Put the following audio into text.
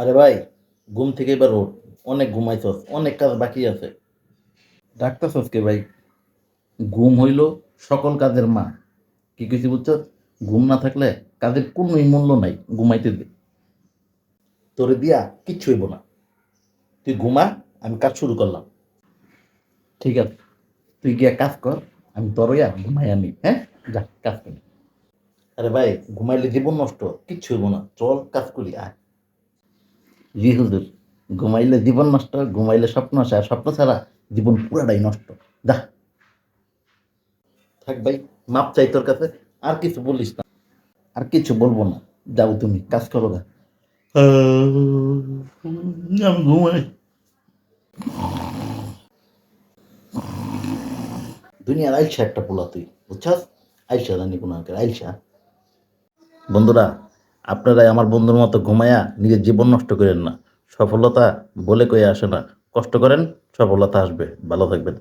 আরে ভাই, ঘুম থেকে এবার ওঠ। অনেক ঘুমাইছস, অনেক কাজ বাকি আছে। ডাকতেছস কে ভাই? ঘুম হইল সকল কাজের মা। কি কইছি বুঝছস? ঘুম না থাকলে কাজের কোনোই মূল্য নাই। ঘুমাইতে দে। তোরে দিয়া কিচ্ছু হইব না। তুই ঘুমা, আমি কাজ শুরু করলাম। ঠিক আছে, তুই গিয়া কাজ কর। আমি তরইয়া ঘুমাই আনি, হ্যাঁ? যা কাজ কর। আরে ভাই, ঘুমাইলে জীবন নষ্ট, কিচ্ছু হইব না। চল কাজ করি, আয়। জি হুজুর, ঘুমাইলে জীবন নষ্ট, ঘুমাইলে স্বপ্ন আসে, আর স্বপ্ন ছাড়া জীবন পুরাটাই নষ্ট। যা। থাক ভাই, মাপ চাই তোর কাছে। আর কিছু বলিস না। আর কিছু বলবো না। যাও, তুমি কাজ করো গা। আমি ঘুমাই। দুনিয়ার আইসা একটা পোলা তুই, বুঝছাস? আইসা জানি কোন আঙ্কের আইসা। বন্ধুরা, আপনারাই আমার বন্ধুর মতো ঘুমায়া নিজের জীবন নষ্ট করেন না। সফলতা বলে কয়ে আসে না। কষ্ট করেন, সফলতা আসবে। ভালো থাকবেন।